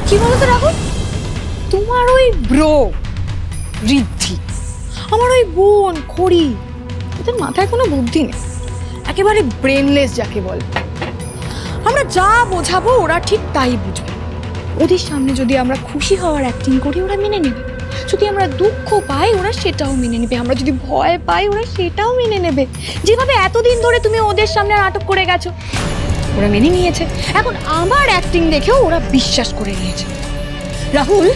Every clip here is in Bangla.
কি বলতো রাহুল, তোমার ওই ব্রো ঋদ্ধি, আমার ওই বোন খড়ি, ওদের মাথায় কোনো বুদ্ধি নেই, একেবারে ব্রেনলেস যাকে বলে। আমরা যা বোঝাবো ওরা ঠিক তাই বুঝবে। ওদের সামনে যদি আমরা খুশি হওয়ার অ্যাক্টিং করি ওরা মেনে নেবে, যদি আমরা দুঃখ পাই ওরা সেটাও মেনে নেবে, আমরা যদি ভয় পাই ওরা সেটাও মেনে নেবে। যেভাবে এতদিন ধরে তুমি ওদের সামনে নাটক করে গেছো ওরা মেনে নিয়েছে, এখন আমার অ্যাক্টিং দেখেও ওরা বিশ্বাস করে নিয়েছে। রাহুল,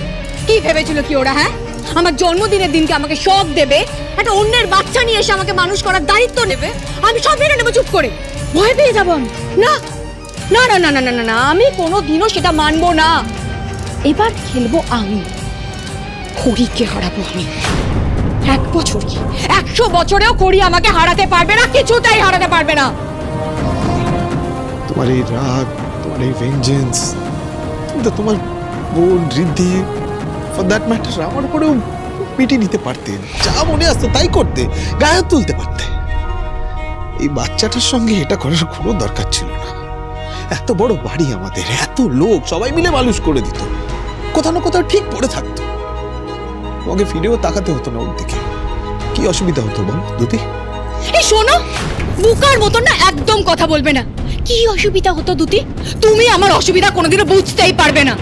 কি ভেবেছিল কি ওরা? হ্যাঁ, আমার জন্মদিনের দিনকে আমাকে শখ দেবে, একটা অন্যের বাচ্চা নিয়ে এসে আমাকে মানুষ করার দায়িত্ব নেবে, আমি সব মেনে নেবো চুপ করে? ভয় পেয়ে যাবো আমি? না না না না না না না, আমি কোনোদিনও সেটা মানবো না। এবার খেলবো আমি, খড়িকে হারাবো আমি। 1 বছর কি 100 বছরেও খড়ি আমাকে হারাতে পারবে না, কিছুতেই হারাতে পারবে না। তোমার এই রাগ, তোমার এই ভেঞ্জেন্স, কিন্তু তোমার বোন ঋদ্ধি ফর দ্যাট ম্যাটার আমার উপরেও পিটিয়ে নিতে পারতে, যা মনে আসতো তাই করতে, গায়ে তুলতে পারতে। এই বাচ্চাটার সঙ্গে এটা করার কোনো দরকার ছিল না। এত বড় বাড়ি আমাদের, এত লোক, সবাই মিলে মানুষ করে দিত, কোথাও না কোথাও ঠিক পড়ে থাকতো, তোমাকে ফিরেও তাকাতে হতো না ওর দিকে। কি অসুবিধা হতো বল দুতি? এই শোনো, বুকার মতন না একদম কথা বলবে না। কি অসুবিধা হতো দুতি? তুমি আমার অসুবিধা কোনোদিনও বুঝতেই পারবে না।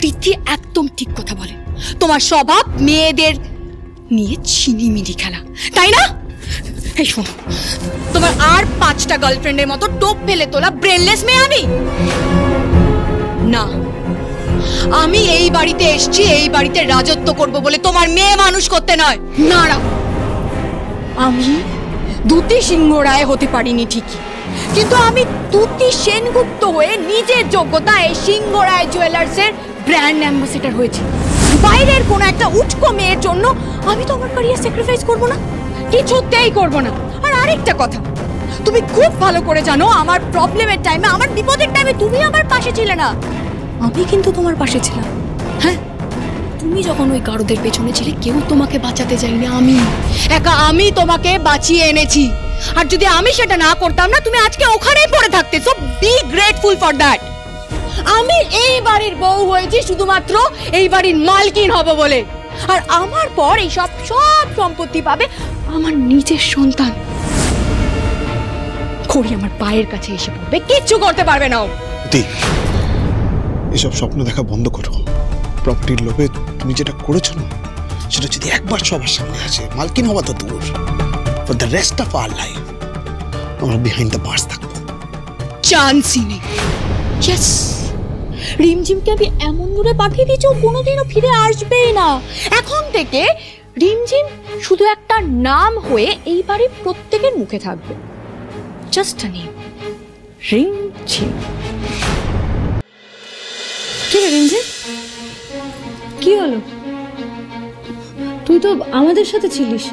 ঋদ্ধি একদম ঠিক কথা বলে, তোমার স্বভাব মেয়েদের নিয়ে ছিনিমিনি খেলা, তাই না? এই শোনো, তোমার আর 5টা গার্লফ্রেন্ডের মতো টোপ ফেলে তোলা ব্রেনলেস মেয়ে আমি না। আমি এই বাড়িতে এসেছি এই বাড়িতে রাজত্ব করব বলে, তোমার মেয়ে মানুষ করতে নয়। না না, আমি দুতি সিংহ রায় হতে পারিনি ঠিকই, কিন্তু আমি দুতি সেনগুপ্ত হয়ে নিজের যোগ্যতায় সিংহ রায় জুয়েলার্সের ব্র্যান্ড অ্যাম্বাসেডর হয়েছি। বাইরের কোনো একটা উটকো মেয়ের জন্য আমি তো আমার ক্যারিয়ার স্যাক্রিফাইস করব না, কিছুতেই করব না। আর আরেকটা কথা, তুমি খুব ভালো করে জানো আমার প্রবলেমের টাইমে, আমার বিপদের টাইমে তুমি আমার পাশে ছিলে না, আমি কিন্তু তোমার পাশে ছিলাম। হ্যাঁ, তুমি যখন ওই গারদের পেছনে ছিলে কেউ তোমাকে বাঁচাতে যায়নি, আমি একা, আমি তোমাকে বাঁচিয়ে এনেছি। আর যদি আমি সেটা না করতাম না, তুমি আজকে ওখানেই পড়ে থাকতে। So be grateful for that. আমি এই বাড়ির বউ হয়েছি শুধুমাত্র এই বাড়ির মালকিন হব বলে, আর আমার পর এই সব সম্পত্তি পাবে আমার নিজের সন্তান। খড়ি আমার পায়ের কাছে এসে পড়বে, কিচ্ছু করতে পারবে না। এসব স্বপ্ন দেখা বন্ধ করো। প্রপার্টির লোভে তুমি যেটা করেছো না, সেটা যদি একবার সবার সামনে আসে, মালকিন হওয়া তো দূর, for the rest of our life আমরা বিহাইন্ড দ্য বার্স থাকবো। চান্সই নেই। ইয়েস, রিমঝিমকে আমি এমন দূরে পাঠিয়ে দিয়েছি ও কোনোদিনও ফিরে আসবেই না। এখন থেকে রিমঝিম শুধু একটা নাম হয়ে এই বাড়ির প্রত্যেকের মুখে থাকবে, জাস্ট আ নেম, রিমঝিম। কি রে রিমঝিম, কি হলো? তুই তো আমাদের সাথে ছিলিস।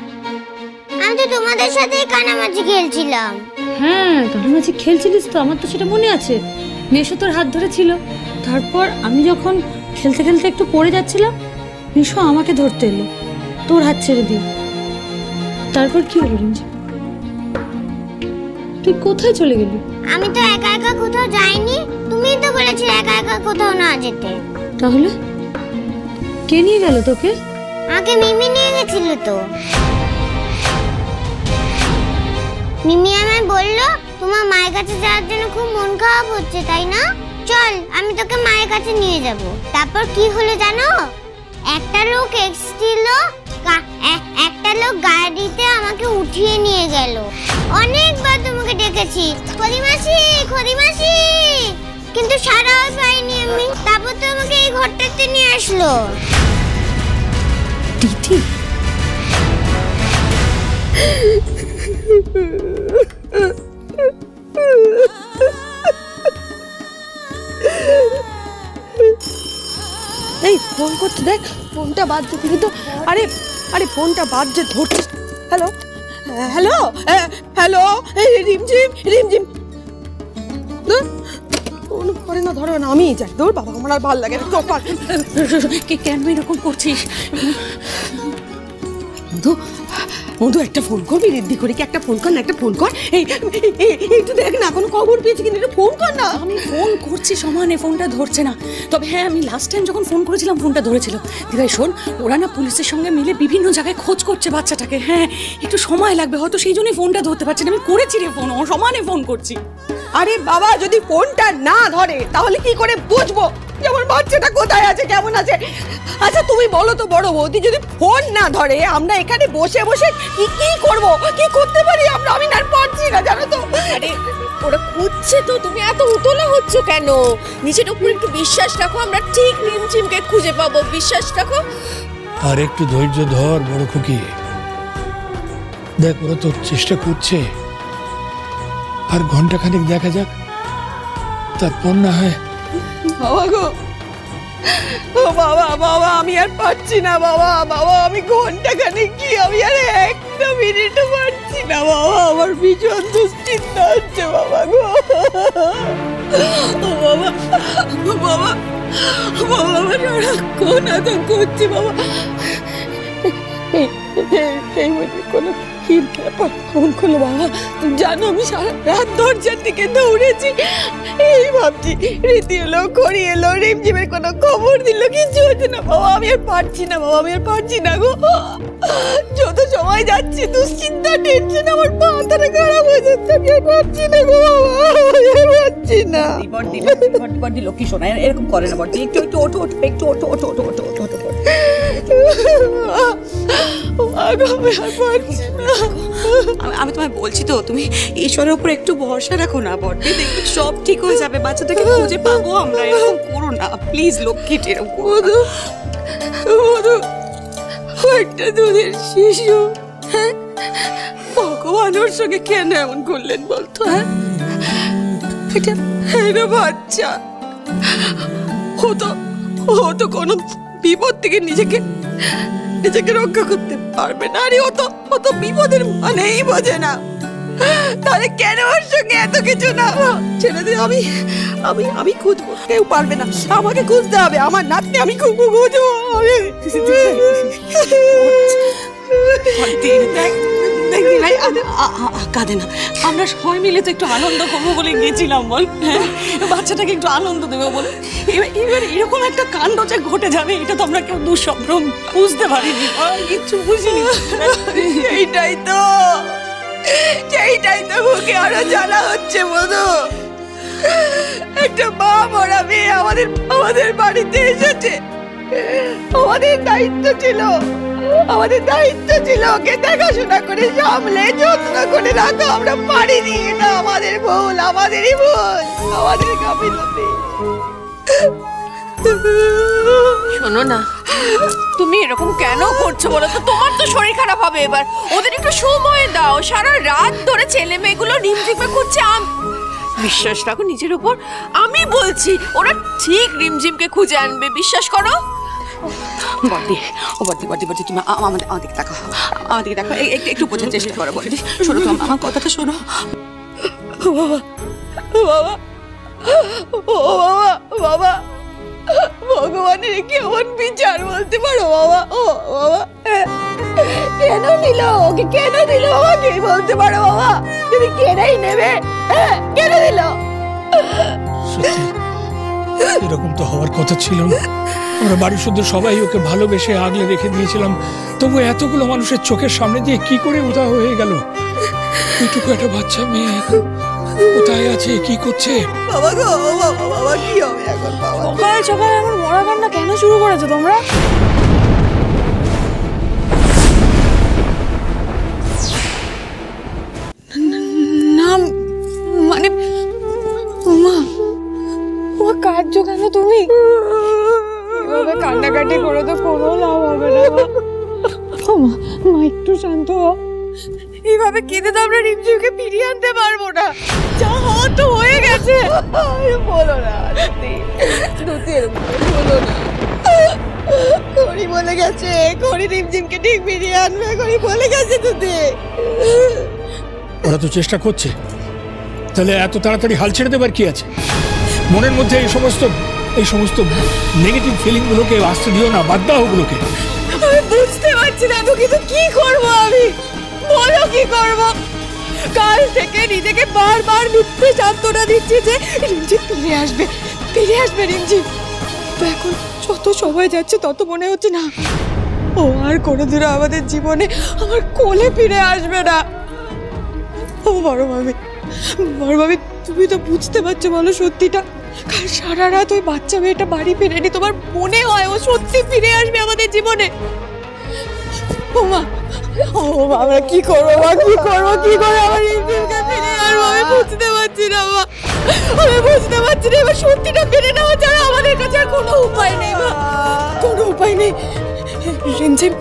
আমি তো তোমাদের সাথেই কানামাছি খেলছিলাম। হ্যাঁ, কানামাছি খেলছিলিস তো, আমার তো সেটা মনে আছে। মেশো তোর হাত ধরেছিল, তারপর আমি যখন খেলতে খেলতে একটু পড়ে যাচ্ছিলাম, মেশো আমাকে ধরতে এলো, তোর হাত ছেড়ে দিয়ে। তারপর কি হলো রিমঝিম? তুই কোথায় চলে গেলি? আমি তো একা একা কোথাও যাইনি, তুমিই তো বলেছিলে একা একা কোথাও না যেতে। তাহলে কে নিয়ে গেল তোকে? আমাকে মিমি নিয়ে গেছিল তো। মিমি আমায় বললো তোমার মায়ের কাছে যাওয়ার জন্য খুব মন খারাপ হচ্ছে, তাই না? চল আমি তোকে মায়ের কাছে নিয়ে যাব। তারপর কি হলো জানো? একটা লোক এসেছিল, একটা লোক গাড়িতে আমাকে উঠিয়ে নিয়ে গেল। অনেকবার তোমাকে ডেকেছি, খড়িমাসি খড়িমাসি, কিন্তু সাড়াও পাইনি আমি। তারপর তো আমাকে এই ঘরটাতে নিয়ে আসলো। দিদি, এই ফোন করছে, দেখ ফোনটা বাজছে কিন্তু। আরে আরে ফোনটা বাজছে, ধরছিস? হ্যালো হ্যালো হ্যালো, রিমঝিম রিমঝিম, ফোন করে না, ধরো না, আমি যাই। দৌড় বাবা, আমার আর ভালো লাগে না। কেন এরকম করছিস? মধু মধু একটা ফোন করবি, রিদ্ধি করে কি একটা ফোন কর না, একটা ফোন কর। একটু দেখ না, কোনো খবর পেয়েছি কিন্তু একটা ফোন কর না। আমি ফোন করছি সমানে, ফোনটা ধরছে না। তবে হ্যাঁ, আমি লাস্ট টাইম যখন ফোন করেছিলাম ফোনটা ধরেছিল। দিদাই শোন, ওরা না পুলিশের সঙ্গে মিলে বিভিন্ন জায়গায় খোঁজ করছে বাচ্চাটাকে। হ্যাঁ, একটু সময় লাগবে, হয়তো সেই জন্যই ফোনটা ধরতে পারছি না। আমি করেছি রে ফোন, ও সমানে ফোন করছি। আরে বাবা, যদি ফোনটা না ধরে তাহলে কি করে বুঝবো যেমন বাচ্চাটা কোথায় আছে, কেমন আছে? আচ্ছা তুমি বলো তো বড় বৌদি, যদি ফোন না ধরে আমরা এখানে বসে বসে কি করব, কি করতে পারি আমরা? আমি না পারছি না, জানো তো। আরে ওরা খুঁজছে তো, তুমি এত উতলা হচ্ছ কেন? নিজের উপর একটু বিশ্বাস রাখো, আমরা ঠিক রিমঝিমকে খুঁজে পাবো, বিশ্বাস রাখো। আর একটু ধৈর্য ধর বড় খুকি, দেখ ওরা তো চেষ্টা করছে, আর ঘন্টাখানেক দেখা যাক, তারপর না হয়। বাবা গো, ও বাবা বাবা, আমি আর পারছি না বাবা। বাবা আমি ঘন্টাখানেক কি, আমি আর একটা মিনিটও পারছি না বাবা। আমার ভীষণ দুশ্চিন্তা হচ্ছে বাবা গো। ও বাবা বাবা বাবা, আমার সারাক্ষণ এত করছি বাবা। এই বলে কোনো ফোন করলো বাবা। তুমি জানো আমি সারা রাত দরজার দিকে দৌড়েছি, এই ভাবছি রীতি এলো, খড়ি এলো, রিমঝিমের কোনো খবর দিল, কিছু হচ্ছে না বাবা। আমি আর পারছি না বাবা, আমি আর পারছি না গো। যত সময় যাচ্ছে দুশ্চিন্তা, টেনশন, আমার মাথাটা খারাপ হয়ে যাচ্ছে। আমি আর পারছি না গো বাবা, আমি আর পারছি না। বড়দি লক্ষ্মী শোনা, এরকম করে না বড়দি। একটু একটু ওঠো ওঠো, একটু ওঠো ওঠো ওঠো ওঠো ওঠো ওঠো। আমি তোমায় বলছি তো, তুমি ঈশ্বরের উপর একটু ভরসা রাখো না বড়দি, দেখবে সব ঠিক হয়ে যাবে, বাচ্চাটাকে খুঁজে পাবো আমরা। এরকম করো না প্লিজ লক্ষ্মীটি, এরকম করো না। একটা দুধের শিশু, হ্যাঁ, ভগবান ওর সঙ্গে কেন এমন করলেন বলতো? হ্যাঁ, এটা বাচ্চা, ও তো কোনো বিপদ থেকে নিজেকে রক্ষা করতে পারবে না। আরে ও তো বিপদের মানেই বোঝে না, তাহলে কেন ওর সঙ্গে এত কিছু না? ছেড়ে দে, আমি খুঁজবো, কেউ পারবে না, আমাকে খুঁজতে হবে। আমার নাতনি আমি খুঁজবো। কাঁদে না, আমরা সবাই মিলে তো একটু আনন্দ করবো বলে গেছিলাম বল। হ্যাঁ, বাচ্চাটাকে একটু আনন্দ দেবো বলে। এবার এরকম একটা কাণ্ড যে ঘটে যাবে, এটা তো আমরা কেউ দুঃস্বপ্ন বুঝতে পারিনি, কিচ্ছু বুঝিনি। সেইটাই তো বুকে আরো জ্বালা হচ্ছে মধু। একটা মা মরা মেয়ে আমাদের বাড়িতে এসেছে, আমাদের দায়িত্ব ছিল ওকে দেখাশোনা করে সামলে যত্ন করে রাখা। আমরা পারিনি, এটা আমাদের ভুল, আমাদেরই ভুল, আমাদের গাফিলতি। শোনো না, তুমি এরকম কেন করছো বলো তো? তোমার তো শরীর খারাপ হবে এবার, ওদের একটু সময় দাও। সারা রাত ধরে ছেলে মেয়েগুলো রিমঝিমকে খুঁজছে। বিশ্বাস রাখো নিজের উপর, আমি বলছি ওরা ঠিক রিমঝিমকে খুঁজে আনবে, বিশ্বাস করো। বড়দি তুমি আমার দিকে তাকাও, একটু বোঝার চেষ্টা করো বড়দি। শোনো তো, আমার কথাটা শোনো। বাবা ভগবানের কি এমন বিচার বলতে পারো বাবা? ও বাবা, কেন দিল ওকে, কেন দিল আমাকে বলতে পারো বাবা? যদি কেনাই নেবে, কেন দিল? এরকম তো হওয়ার কথা ছিল না। আমরা বাড়ির শুদ্ধ সবাই ওকে ভালোবেসে আগলে রেখে দিয়েছিলাম, তবু এতগুলো মানুষের চোখের সামনে দিয়ে কি করে উধাও হয়ে গেল? এইটুকু একটা বাচ্চা মেয়ে কোথায় আছে, কি করছে? বাবা গো, বাবা কি হবে এখন? বাবা সকাল সকাল আমার মরা কান্না কেন শুরু করেছো তোমরা? না মানে কাঁদছো কেন তুমি? এভাবে কান্নাকাটি করে তো কোনো লাভ হবে না। মা একটু শান্ত হও। এইভাবে কেঁদে তো আমরা রিমঝিমকে ফিরিয়ে আনতে পারবো না। যা হওয়ার তো হয়ে গেছে। বলো না দুতি, বলো না। খড়ি বলে গেছে, খড়ি রিমঝিমকে ঠিক ফিরিয়ে আনবে, খড়ি বলে গেছে দুতি। ওরা তো চেষ্টা করছে, তাহলে এত তাড়াতাড়ি হাল ছেড়ে দেবার কি আছে? মনের মধ্যে এই সমস্ত নেগেটিভ ফিলিংগুলোকে আসতে দিও না, বাদ দাও ওগুলোকে। আমি বুঝতে পারছি না আমি কিন্তু কি করব, আমি বলো কি করব? কাল থেকে নিজেকে বারবার মিথ্যে সান্ত্বনা দিচ্ছি যে রিমঝিম ফিরে আসবে, ফিরে আসবে রিমঝিম। তো এখন যত সময় যাচ্ছে তত মনে হচ্ছে না ও আর কোনোদিনও আমাদের জীবনে আমার কোলে ফিরে আসবে না। ও বড় ভাবি, তুমি তো বুঝতে পারছো বলো সত্যিটা? কাল সারা রাত ওই বাচ্চা মেয়েটা বাড়ি ফিরেনি, তোমার মনে হয় ও সত্যি ফিরে আসবে আমাদের জীবনে? ও মা, আমরা কি করবো মা, কি করবো আমার রিমঝিমকে ফিরে আসবো? আমি বুঝতে পারছি না মা, আমি বুঝতে পারছি না। এবার সত্যিটা ফিরে নেওয়া ছাড়া আমাদের কাছে আর কোনো উপায় নেই মা, কোনো উপায় নেই। রিমঝিম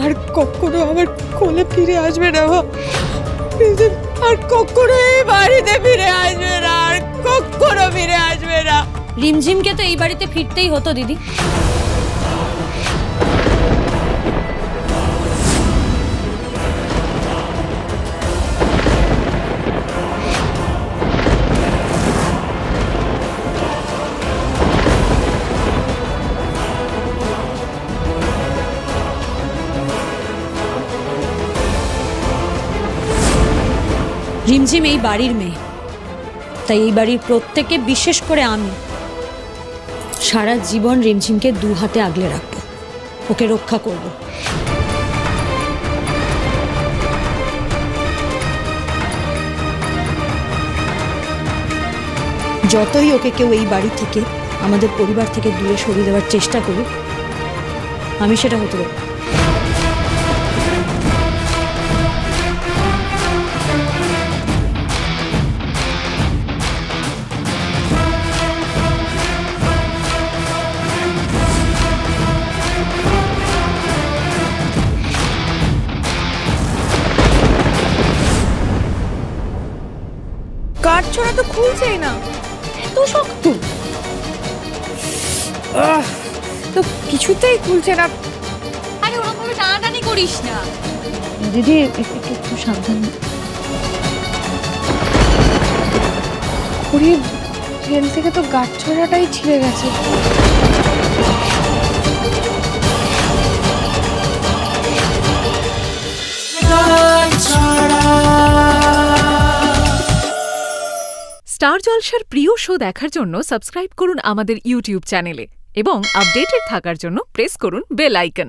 আর কখনো আমার কোলে ফিরে আসবে না মা, রিমঝিম আর কখনো এই বাড়িতে ফিরে আসবে না, আর কখনো ফিরে আসবে না। রিমঝিমকে তো এই বাড়িতে ফিরতেই হতো দিদি। রিমঝিম এই বাড়ির মেয়ে, তাই এই বাড়ির প্রত্যেকে, বিশেষ করে আমি, সারা জীবন রিমঝিমকে দু হাতে আগলে রাখবো, ওকে রক্ষা করব। যতই ওকে কেউ এই বাড়ি থেকে, আমাদের পরিবার থেকে দূরে সরিয়ে দেওয়ার চেষ্টা করুক, আমি সেটা হতে দেব। কাঠ ছড়া তো খুলছেই না, এত শক্ত, তো কিছুতেই খুলছে না। আরে ওরকম ভাবে টানাটানি করিস না দিদি, একটু সাবধান। পুরীর ট্রেন থেকে তো গাছ ছড়াটাই ছিঁড়ে গেছে। স্টার জলসার প্রিয় শো দেখার জন্য সাবস্ক্রাইব করুন আমাদের ইউটিউব চ্যানেলে এবং আপডেটেড থাকার জন্য প্রেস করুন বেল আইকন।